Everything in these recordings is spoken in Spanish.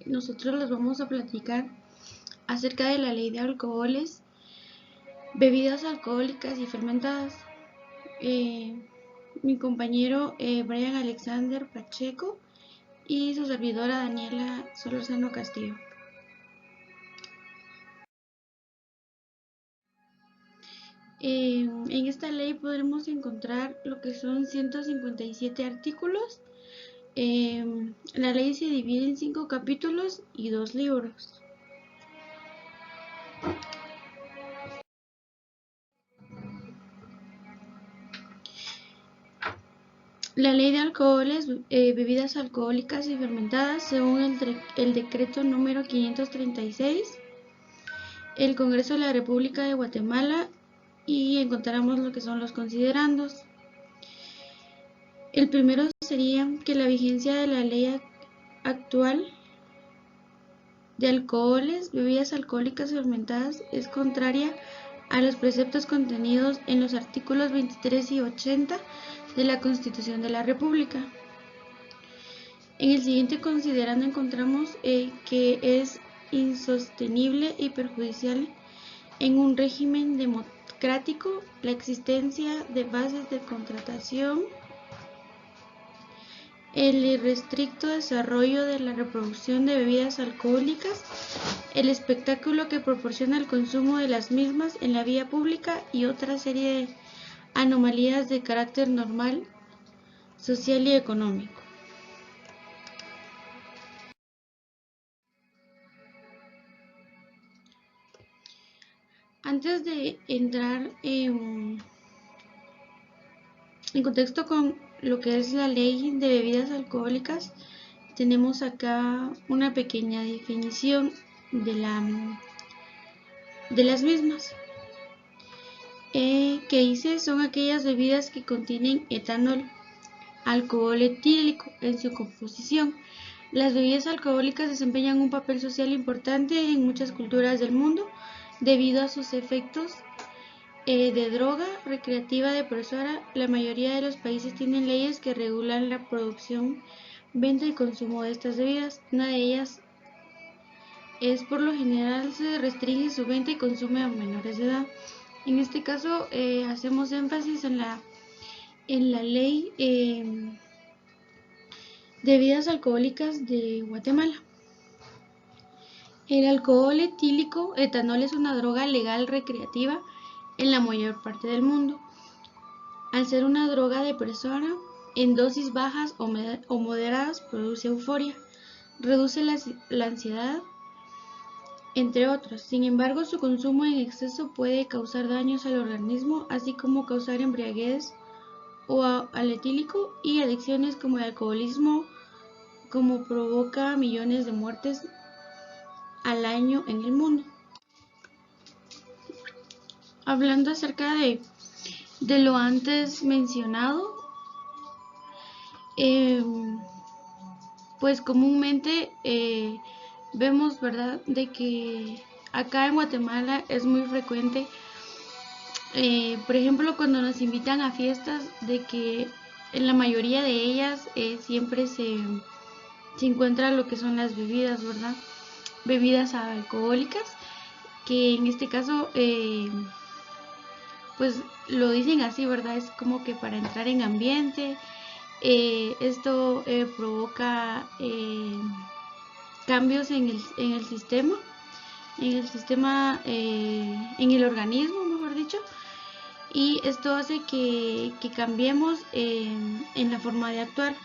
Nosotros les vamos a platicar acerca de la ley de alcoholes, bebidas alcohólicas y fermentadas. Mi compañero Brian Alexander Pacheco y su servidora Daniela Solorzano Castillo. En esta ley podremos encontrar lo que son 157 artículos. La ley se divide en 5 capítulos y 2 libros. La ley de alcoholes, bebidas alcohólicas y fermentadas, según el decreto número 536, el Congreso de la República de Guatemala, y encontramos lo que son los considerandos. El primero sería que la vigencia de la ley actual de alcoholes, bebidas alcohólicas y fermentadas es contraria a los preceptos contenidos en los artículos 23 y 80 de la Constitución de la República. En el siguiente considerando encontramos que es insostenible y perjudicial en un régimen democrático la existencia de bases de contratación, el irrestricto desarrollo de la reproducción de bebidas alcohólicas, el espectáculo que proporciona el consumo de las mismas en la vía pública y otra serie de anomalías de carácter normal, social y económico. Antes de entrar en contexto con lo que es la ley de bebidas alcohólicas, tenemos acá una pequeña definición de las mismas, que dice son aquellas bebidas que contienen etanol, alcohol etílico en su composición. Las bebidas alcohólicas desempeñan un papel social importante en muchas culturas del mundo debido a sus efectos de droga recreativa depresora. La mayoría de los países tienen leyes que regulan la producción, venta y consumo de estas bebidas. Una de ellas es, por lo general, se restringe su venta y consumo a menores de edad. En este caso hacemos énfasis en la ley de bebidas alcohólicas de Guatemala. El alcohol etílico, etanol, es una droga legal recreativa en la mayor parte del mundo. Al ser una droga depresora, en dosis bajas o moderadas produce euforia, reduce la ansiedad, entre otros. Sin embargo, su consumo en exceso puede causar daños al organismo, así como causar embriaguez o al etílico y adicciones como el alcoholismo, como provoca millones de muertes al año en el mundo. Hablando acerca de lo antes mencionado, pues comúnmente vemos, ¿verdad?, de que acá en Guatemala es muy frecuente, por ejemplo, cuando nos invitan a fiestas, de que en la mayoría de ellas siempre se encuentra lo que son las bebidas, ¿verdad?, bebidas alcohólicas, que en este caso pues lo dicen así, ¿verdad? Es como que para entrar en ambiente. Esto provoca cambios en el sistema, en el organismo, mejor dicho, y esto hace que cambiemos en la forma de actuar.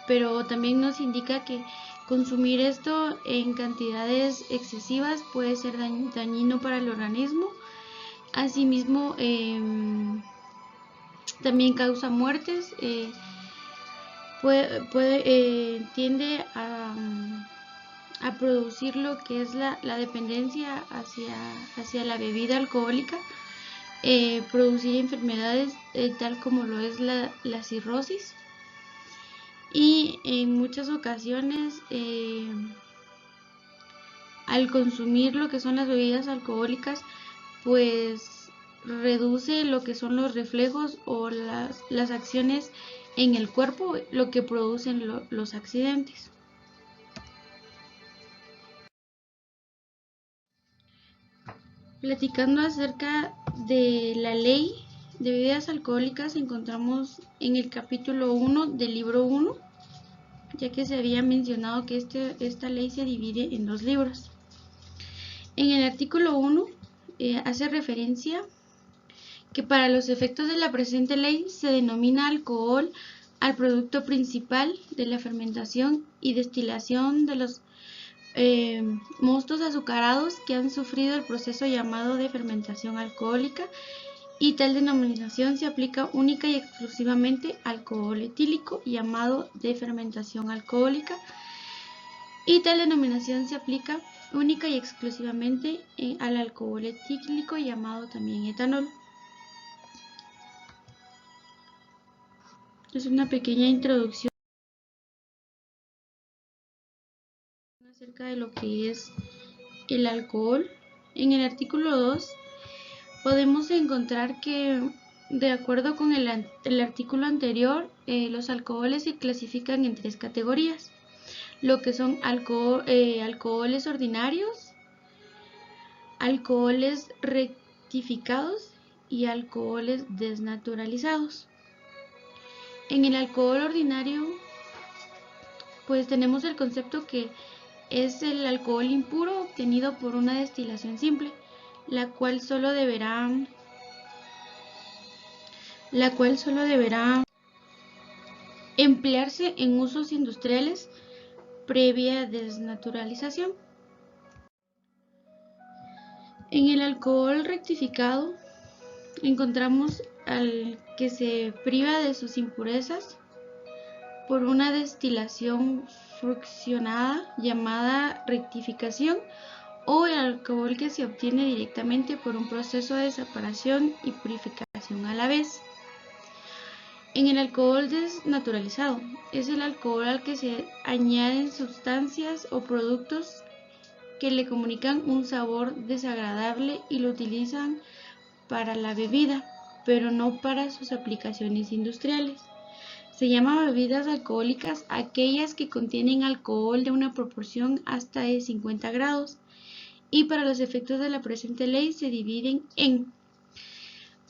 Pero también nos indica que consumir esto en cantidades excesivas puede ser dañino para el organismo. Asimismo, también causa muertes, tiende a producir lo que es la dependencia hacia la bebida alcohólica, producir enfermedades tal como lo es la cirrosis. Y en muchas ocasiones, al consumir lo que son las bebidas alcohólicas, pues reduce lo que son los reflejos o las acciones en el cuerpo, lo que producen los accidentes. Platicando acerca de la ley de bebidas alcohólicas, encontramos en el capítulo 1 del libro 1, ya que se había mencionado que esta ley se divide en 2 libros. En el artículo 1 hace referencia que para los efectos de la presente ley se denomina alcohol al producto principal de la fermentación y destilación de los mostos azucarados que han sufrido el proceso llamado de fermentación alcohólica, y tal denominación se aplica única y exclusivamente al alcohol etílico llamado de fermentación alcohólica, y tal denominación se aplica única y exclusivamente al alcohol etílico llamado también etanol. Es una pequeña introducción acerca de lo que es el alcohol. En el artículo 2 podemos encontrar que, de acuerdo con el artículo anterior, los alcoholes se clasifican en 3 categorías, lo que son alcoholes ordinarios, alcoholes rectificados y alcoholes desnaturalizados. En el alcohol ordinario, pues tenemos el concepto que es el alcohol impuro obtenido por una destilación simple, la cual solo deberá emplearse en usos industriales previa desnaturalización. En el alcohol rectificado encontramos al que se priva de sus impurezas por una destilación fraccionada llamada rectificación, o el alcohol que se obtiene directamente por un proceso de separación y purificación a la vez. En el alcohol desnaturalizado es el alcohol al que se añaden sustancias o productos que le comunican un sabor desagradable y lo utilizan para la bebida, pero no para sus aplicaciones industriales. Se llama bebidas alcohólicas aquellas que contienen alcohol de una proporción hasta de 50 grados, y para los efectos de la presente ley se dividen en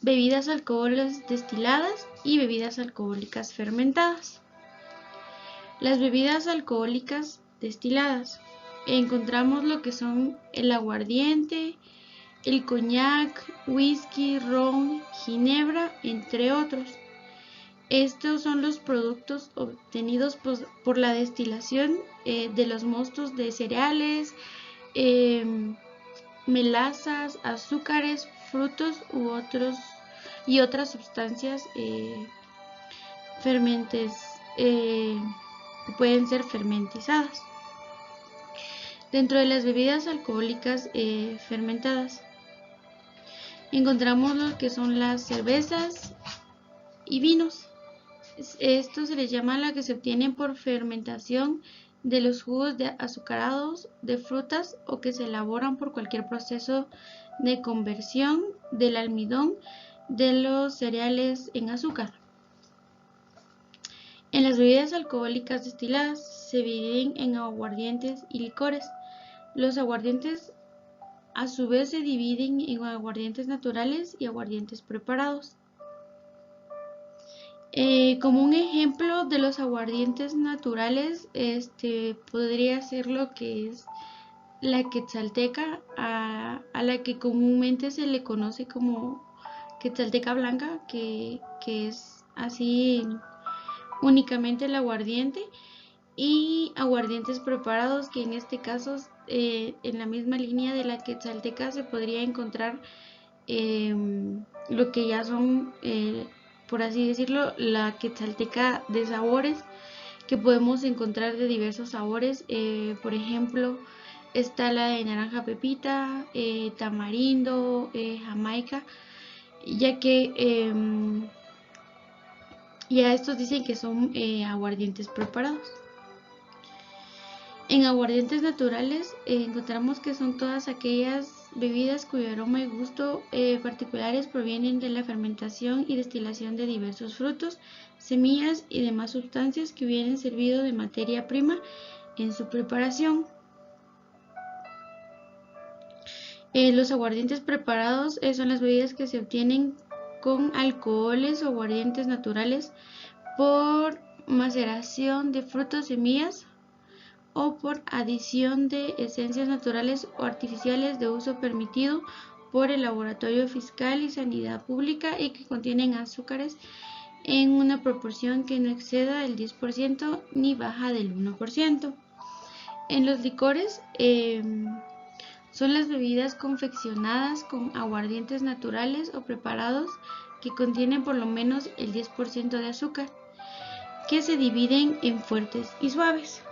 bebidas alcohólicas destiladas y bebidas alcohólicas fermentadas. Las bebidas alcohólicas destiladas, encontramos lo que son el aguardiente, el coñac, whisky, ron, ginebra, entre otros. Estos son los productos obtenidos por la destilación de los mostos de cereales, melazas, azúcares, frutos y otras sustancias pueden ser fermentizadas. Dentro de las bebidas alcohólicas fermentadas encontramos lo que son las cervezas y vinos. Esto se les llama la que se obtienen por fermentación de los jugos azucarados de frutas, o que se elaboran por cualquier proceso de conversión del almidón de los cereales en azúcar. En las bebidas alcohólicas destiladas se dividen en aguardientes y licores. Los aguardientes a su vez se dividen en aguardientes naturales y aguardientes preparados. Como un ejemplo de los aguardientes naturales, podría ser lo que es la quetzalteca, a la que comúnmente se le conoce como quetzalteca blanca, que es así únicamente el aguardiente, y aguardientes preparados, que en este caso en la misma línea de la quetzalteca se podría encontrar lo que ya son por así decirlo, la quetzalteca de sabores, que podemos encontrar de diversos sabores. Por ejemplo, está la de naranja pepita, tamarindo, jamaica, ya que ya estos dicen que son aguardientes preparados. En aguardientes naturales encontramos que son todas aquellas bebidas cuyo aroma y gusto particulares provienen de la fermentación y destilación de diversos frutos, semillas y demás sustancias que hubieran servido de materia prima en su preparación. Los aguardientes preparados son las bebidas que se obtienen con alcoholes o aguardientes naturales por maceración de frutos, semillas o por adición de esencias naturales o artificiales de uso permitido por el Laboratorio Fiscal y Sanidad Pública y que contienen azúcares en una proporción que no exceda el 10% ni baja del 1%. En los licores son las bebidas confeccionadas con aguardientes naturales o preparados que contienen por lo menos el 10% de azúcar, que se dividen en fuertes y suaves.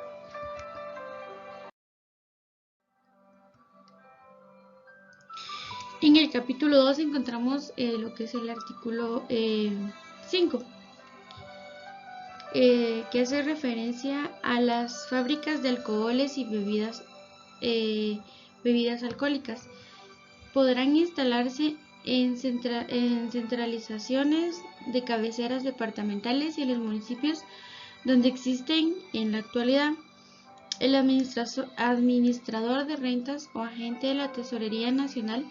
En el capítulo 2 encontramos lo que es el artículo 5, que hace referencia a las fábricas de alcoholes y bebidas alcohólicas. Podrán instalarse en centralizaciones de cabeceras departamentales y en los municipios donde existen en la actualidad. El administrador de rentas o agente de la Tesorería Nacional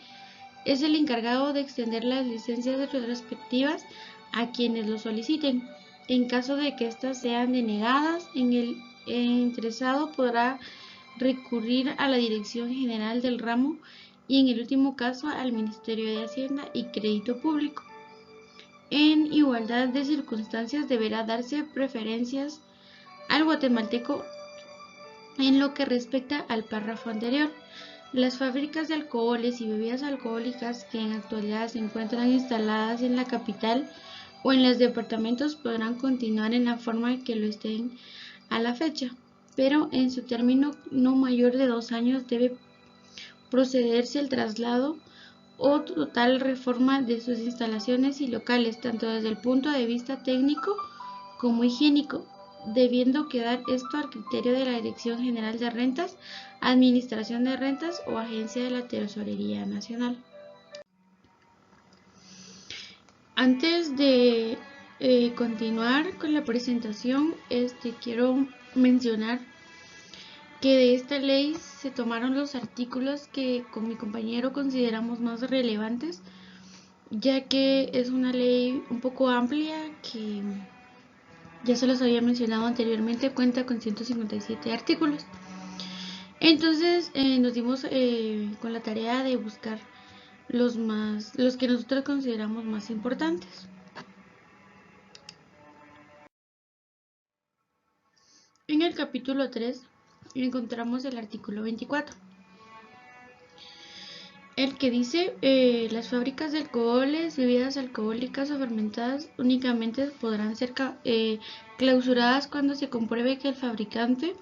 es el encargado de extender las licencias respectivas a quienes lo soliciten. En caso de que éstas sean denegadas, el interesado podrá recurrir a la Dirección General del Ramo y en el último caso al Ministerio de Hacienda y Crédito Público. En igualdad de circunstancias deberá darse preferencias al guatemalteco en lo que respecta al párrafo anterior. Las fábricas de alcoholes y bebidas alcohólicas que en actualidad se encuentran instaladas en la capital o en los departamentos podrán continuar en la forma que lo estén a la fecha, pero en su término no mayor de 2 años debe procederse el traslado o total reforma de sus instalaciones y locales, tanto desde el punto de vista técnico como higiénico, debiendo quedar esto al criterio de la Dirección General de Rentas, Administración de Rentas o Agencia de la Tesorería Nacional. Antes de continuar con la presentación, quiero mencionar que de esta ley se tomaron los artículos que con mi compañero consideramos más relevantes, ya que es una ley un poco amplia que ya se los había mencionado anteriormente, cuenta con 157 artículos. Entonces nos dimos con la tarea de buscar los que nosotros consideramos más importantes. En el capítulo 3 encontramos el artículo 24, el que dice las fábricas de alcoholes, bebidas alcohólicas o fermentadas únicamente podrán ser clausuradas cuando se compruebe que el fabricante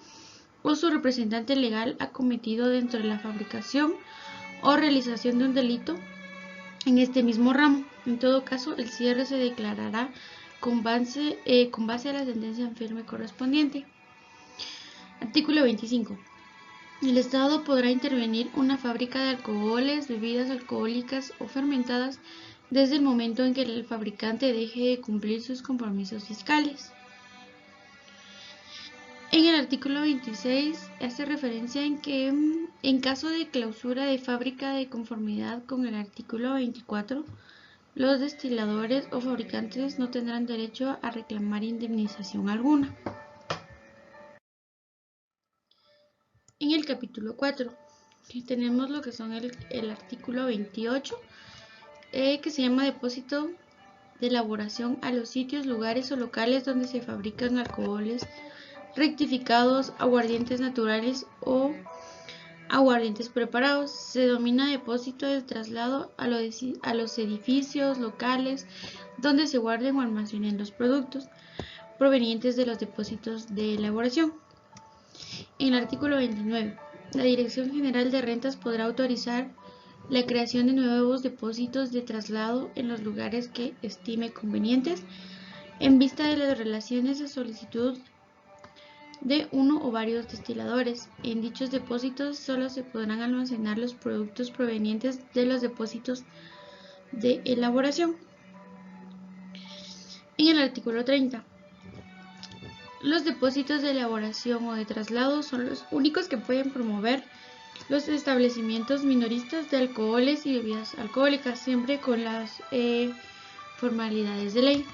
o su representante legal ha cometido dentro de la fabricación o realización de un delito en este mismo ramo. En todo caso, el cierre se declarará con base a la sentencia en firme correspondiente. Artículo 25. El Estado podrá intervenir una fábrica de alcoholes, bebidas alcohólicas o fermentadas desde el momento en que el fabricante deje de cumplir sus compromisos fiscales. En el artículo 26 hace referencia en que en caso de clausura de fábrica de conformidad con el artículo 24, los destiladores o fabricantes no tendrán derecho a reclamar indemnización alguna. En el capítulo 4 tenemos lo que son el artículo 28, que se llama depósito de elaboración a los sitios, lugares o locales donde se fabrican alcoholes rectificados, aguardientes naturales o aguardientes preparados. Se denomina depósito del traslado a los edificios, locales donde se guarden o almacenen los productos provenientes de los depósitos de elaboración. En el artículo 29, la Dirección General de Rentas podrá autorizar la creación de nuevos depósitos de traslado en los lugares que estime convenientes en vista de las relaciones de solicitud de uno o varios destiladores. En dichos depósitos solo se podrán almacenar los productos provenientes de los depósitos de elaboración. En el artículo 30, los depósitos de elaboración o de traslado son los únicos que pueden promover los establecimientos minoristas de alcoholes y bebidas alcohólicas, siempre con las formalidades de ley.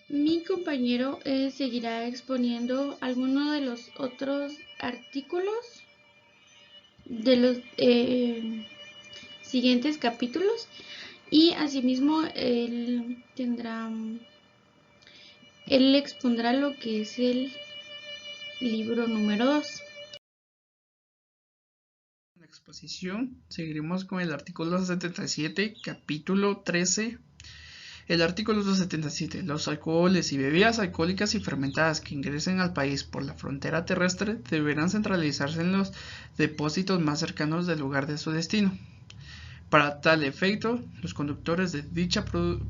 Mi compañero seguirá exponiendo algunos de los otros artículos de los siguientes capítulos, y asimismo él expondrá lo que es el libro número 2. En la exposición seguiremos con el artículo 77, capítulo 13. El artículo 277. Los alcoholes y bebidas alcohólicas y fermentadas que ingresen al país por la frontera terrestre deberán centralizarse en los depósitos más cercanos del lugar de su destino. Para tal efecto, los conductores de dichos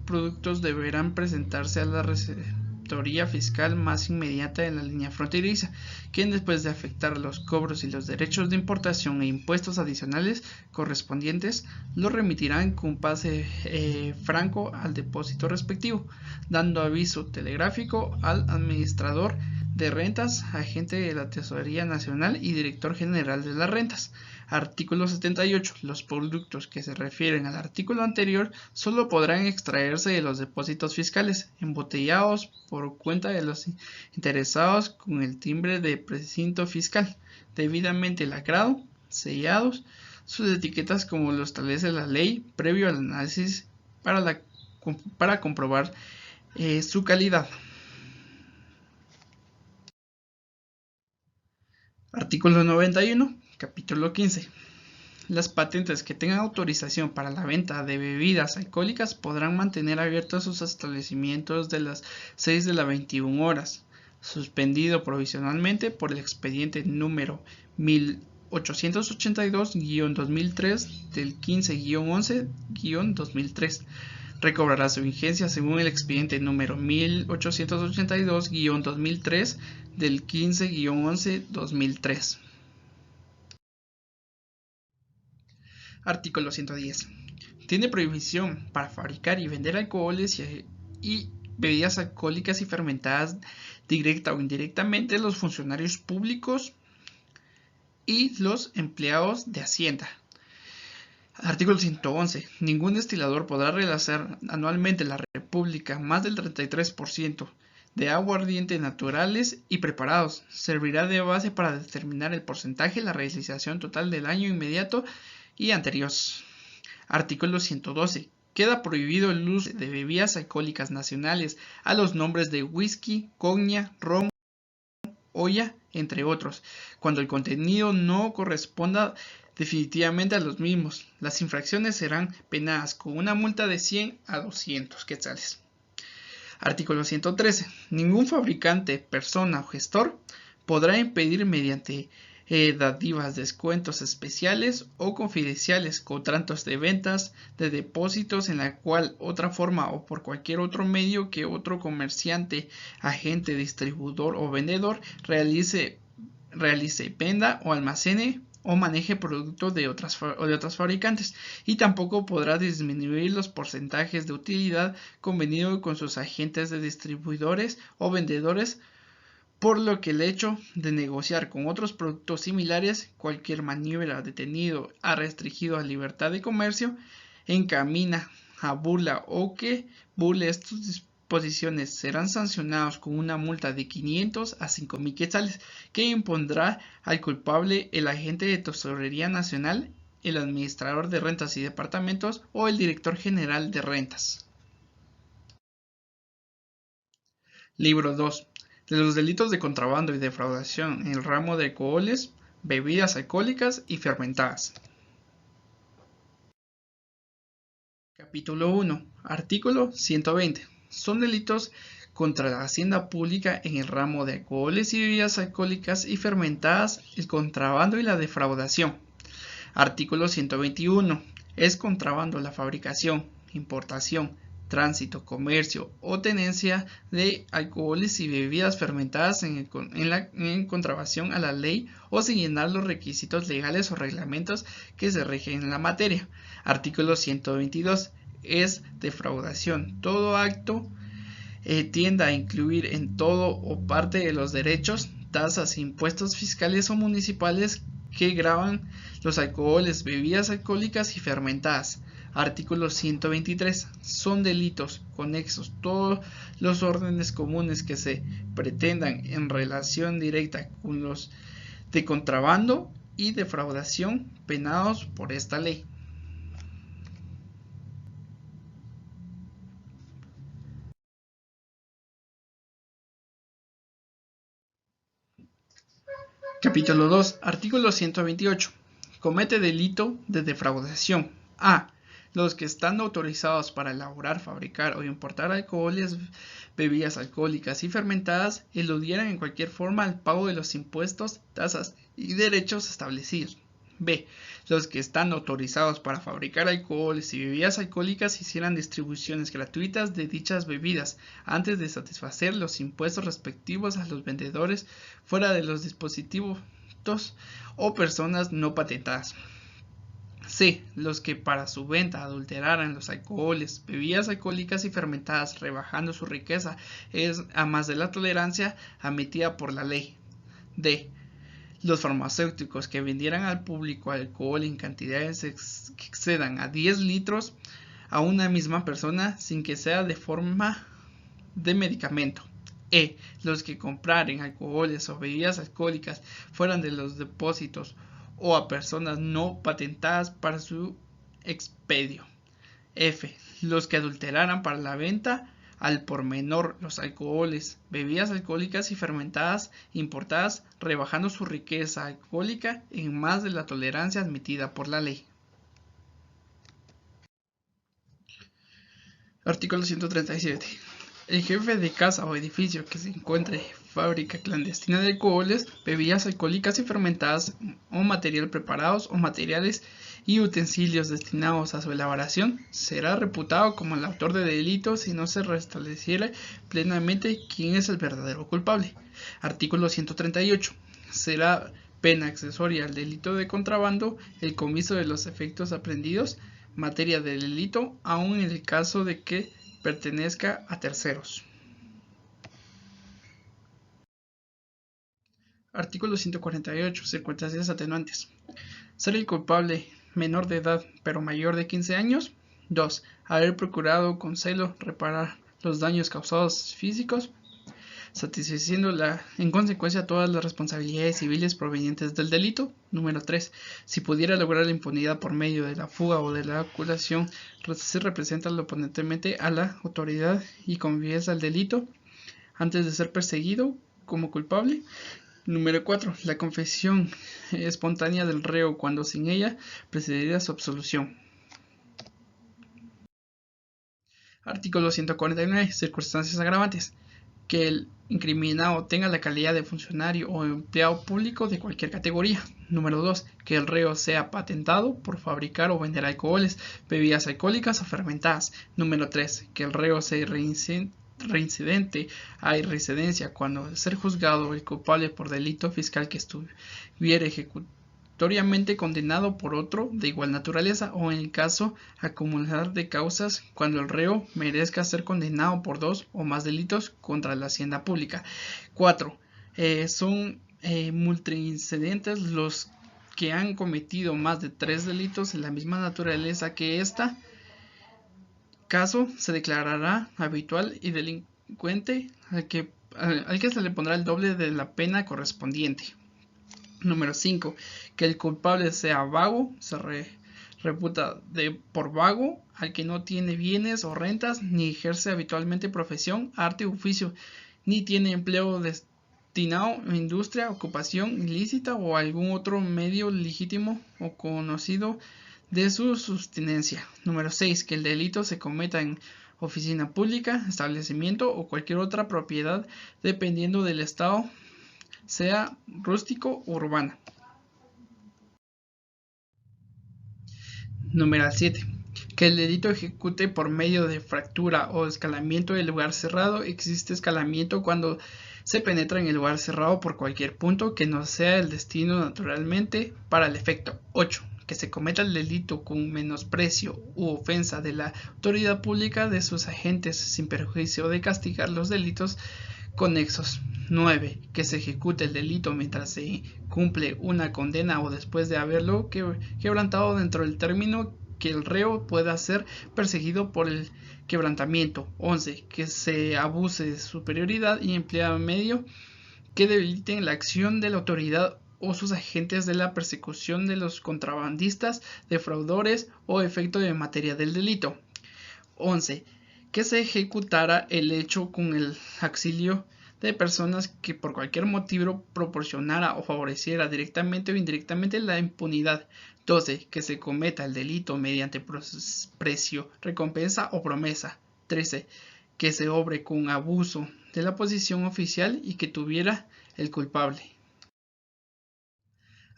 productos deberán presentarse a la receptoría fiscal más inmediata en la línea fronteriza, quien, después de efectuar los cobros y los derechos de importación e impuestos adicionales correspondientes, los remitirán con pase franco al depósito respectivo, dando aviso telegráfico al administrador de rentas, agente de la Tesorería Nacional y director general de las rentas. Artículo 78. Los productos que se refieren al artículo anterior solo podrán extraerse de los depósitos fiscales, embotellados por cuenta de los interesados con el timbre de precinto fiscal, debidamente lacrado, sellados, sus etiquetas como lo establece la ley, previo al análisis para comprobar su calidad. Artículo 91. Capítulo 15. Las patentes que tengan autorización para la venta de bebidas alcohólicas podrán mantener abiertos sus establecimientos de las 6 de las 21 horas, suspendido provisionalmente por el expediente número 1882-2003 del 15-11-2003. Recobrará su vigencia según el expediente número 1882-2003 del 15-11-2003. Artículo 110. Tiene prohibición para fabricar y vender alcoholes y bebidas alcohólicas y fermentadas directa o indirectamente los funcionarios públicos y los empleados de Hacienda. Artículo 111. Ningún destilador podrá realizar anualmente en la República más del 33% de aguardiente naturales y preparados. Servirá de base para determinar el porcentaje de la realización total del año inmediato y anteriores. Artículo 112. Queda prohibido el uso de bebidas alcohólicas nacionales a los nombres de whisky, coña, ron, olla, entre otros, cuando el contenido no corresponda definitivamente a los mismos. Las infracciones serán penadas con una multa de 100 a 200 quetzales. Artículo 113. Ningún fabricante, persona o gestor podrá impedir mediante dádivas, descuentos especiales o confidenciales, contratos de ventas, de depósitos en la cual otra forma o por cualquier otro medio que otro comerciante, agente, distribuidor o vendedor realice, venda o almacene o maneje productos de otras fabricantes, y tampoco podrá disminuir los porcentajes de utilidad convenido con sus agentes de distribuidores o vendedores, por lo que el hecho de negociar con otros productos similares, cualquier maniobra detenido ha restringido a libertad de comercio, encamina a burla o que burle estas disposiciones serán sancionados con una multa de 500 a 5.000 quetzales que impondrá al culpable el agente de Tesorería Nacional, el administrador de rentas y departamentos o el director general de rentas. Libro 2. De los delitos de contrabando y defraudación en el ramo de alcoholes, bebidas alcohólicas y fermentadas. Capítulo 1. Artículo 120. Son delitos contra la hacienda pública en el ramo de alcoholes y bebidas alcohólicas y fermentadas, el contrabando y la defraudación. Artículo 121. Es contrabando la fabricación, importación, tránsito, comercio o tenencia de alcoholes y bebidas fermentadas en contravención a la ley o sin llenar los requisitos legales o reglamentos que se rigen en la materia. Artículo 122. Es defraudación. Todo acto tienda a incluir en todo o parte de los derechos, tasas, impuestos fiscales o municipales que gravan los alcoholes, bebidas alcohólicas y fermentadas. Artículo 123. Son delitos conexos todos los órdenes comunes que se pretendan en relación directa con los de contrabando y defraudación penados por esta ley. Capítulo 2. Artículo 128. Comete delito de defraudación. A. Los que están autorizados para elaborar, fabricar o importar alcoholes, bebidas alcohólicas y fermentadas eludieran en cualquier forma el pago de los impuestos, tasas y derechos establecidos. B. Los que están autorizados para fabricar alcoholes y bebidas alcohólicas hicieran distribuciones gratuitas de dichas bebidas antes de satisfacer los impuestos respectivos a los vendedores fuera de los dispositivos o personas no patentadas. C. Los que para su venta adulteraran los alcoholes, bebidas alcohólicas y fermentadas, rebajando su riqueza a más de la tolerancia admitida por la ley. D. Los farmacéuticos que vendieran al público alcohol en cantidades que excedan a 10 litros a una misma persona sin que sea de forma de medicamento. E. Los que compraren alcoholes o bebidas alcohólicas fueran de los depósitos o a personas no patentadas para su expedio. F. Los que adulteraran para la venta al por menor los alcoholes, bebidas alcohólicas y fermentadas importadas, rebajando su riqueza alcohólica en más de la tolerancia admitida por la ley. Artículo 137. El jefe de casa o edificio que se encuentre fábrica clandestina de alcoholes, bebidas alcohólicas y fermentadas o material preparados o materiales y utensilios destinados a su elaboración, será reputado como el autor de delito si no se restableciera plenamente quién es el verdadero culpable. Artículo 138. Será pena accesoria al delito de contrabando el comiso de los efectos aprendidos, materia del delito, aun en el caso de que pertenezca a terceros. Artículo 148. Circunstancias atenuantes. Ser el culpable menor de edad pero mayor de 15 años. 2. Haber procurado con celo reparar los daños causados físicos, satisfaciendo en consecuencia todas las responsabilidades civiles provenientes del delito. Número 3. Si pudiera lograr la impunidad por medio de la fuga o de la oculación, se representa oponentemente a la autoridad y confiesa el delito antes de ser perseguido como culpable. Número 4. La confesión espontánea del reo cuando sin ella precediera su absolución. Artículo 149. Circunstancias agravantes. Que el incriminado tenga la calidad de funcionario o empleado público de cualquier categoría. Número 2. Que el reo sea patentado por fabricar o vender alcoholes, bebidas alcohólicas o fermentadas. Número 3. Que el reo sea reincidente a residencia cuando de ser juzgado el culpable por delito fiscal que estuviera ejecutoriamente condenado por otro de igual naturaleza o en el caso acumular de causas cuando el reo merezca ser condenado por 2 o más delitos contra la hacienda pública. 4. Son multireincidentes los que han cometido más de 3 delitos en la misma naturaleza que esta caso se declarará habitual y delincuente al que se le pondrá el doble de la pena correspondiente. Número 5. Que el culpable sea vago, se reputa por vago al que no tiene bienes o rentas, ni ejerce habitualmente profesión, arte o oficio, ni tiene empleo destinado a industria, ocupación ilícita o algún otro medio legítimo o conocido de su subsistencia. Número 6. Que el delito se cometa en oficina pública, establecimiento o cualquier otra propiedad dependiendo del estado, sea rústico o urbana. Número 7. que el delito ejecute por medio de fractura o escalamiento del lugar cerrado. Existe escalamiento cuando se penetra en el lugar cerrado por cualquier punto que no sea el destino naturalmente para el efecto. 8. Que se cometa el delito con menosprecio u ofensa de la autoridad pública de sus agentes sin perjuicio de castigar los delitos conexos. 9. Que se ejecute el delito mientras se cumple una condena o después de haberlo quebrantado dentro del término que el reo pueda ser perseguido por el quebrantamiento. 11. Que se abuse de superioridad y emplea medio que debiliten la acción de la autoridad o sus agentes de la persecución de los contrabandistas, defraudadores o efecto de materia del delito. 11. Que se ejecutara el hecho con el auxilio de personas que por cualquier motivo proporcionara o favoreciera directamente o indirectamente la impunidad. 12. Que se cometa el delito mediante precio, recompensa o promesa. 13. Que se obre con abuso de la posición oficial y que tuviera el culpable.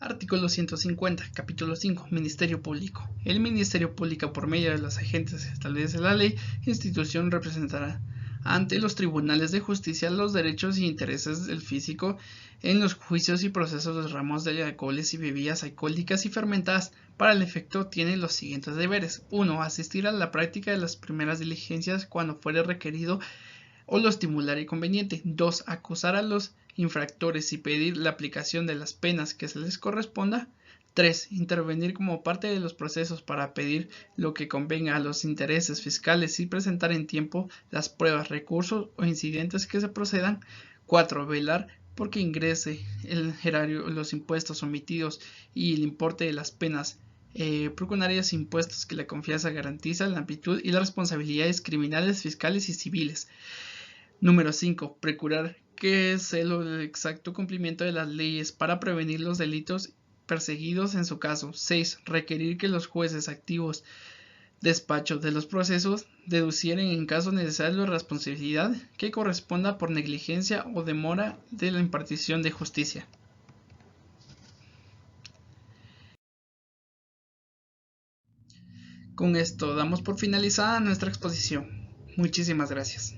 Artículo 150, capítulo 5, Ministerio Público. El Ministerio Público, por medio de los agentes que establece la ley, institución representará ante los tribunales de justicia los derechos y intereses del físico en los juicios y procesos de ramos de alcoholes y bebidas alcohólicas y fermentadas. Para el efecto tiene los siguientes deberes. 1. Asistir a la práctica de las primeras diligencias cuando fuere requerido o lo estimular y conveniente. 2. Acusar a los infractores y pedir la aplicación de las penas que se les corresponda. 3. Intervenir como parte de los procesos para pedir lo que convenga a los intereses fiscales y presentar en tiempo las pruebas, recursos o incidentes que se procedan. 4. Velar porque ingrese el erario los impuestos omitidos y el importe de las penas procunarias impuestos que la confianza garantiza la amplitud y las responsabilidades criminales, fiscales y civiles. Número 5. Procurar que sea el exacto cumplimiento de las leyes para prevenir los delitos perseguidos en su caso. 6. Requerir que los jueces activos despacho de los procesos deducieran en caso necesario la responsabilidad que corresponda por negligencia o demora de la impartición de justicia. Con esto damos por finalizada nuestra exposición. Muchísimas gracias.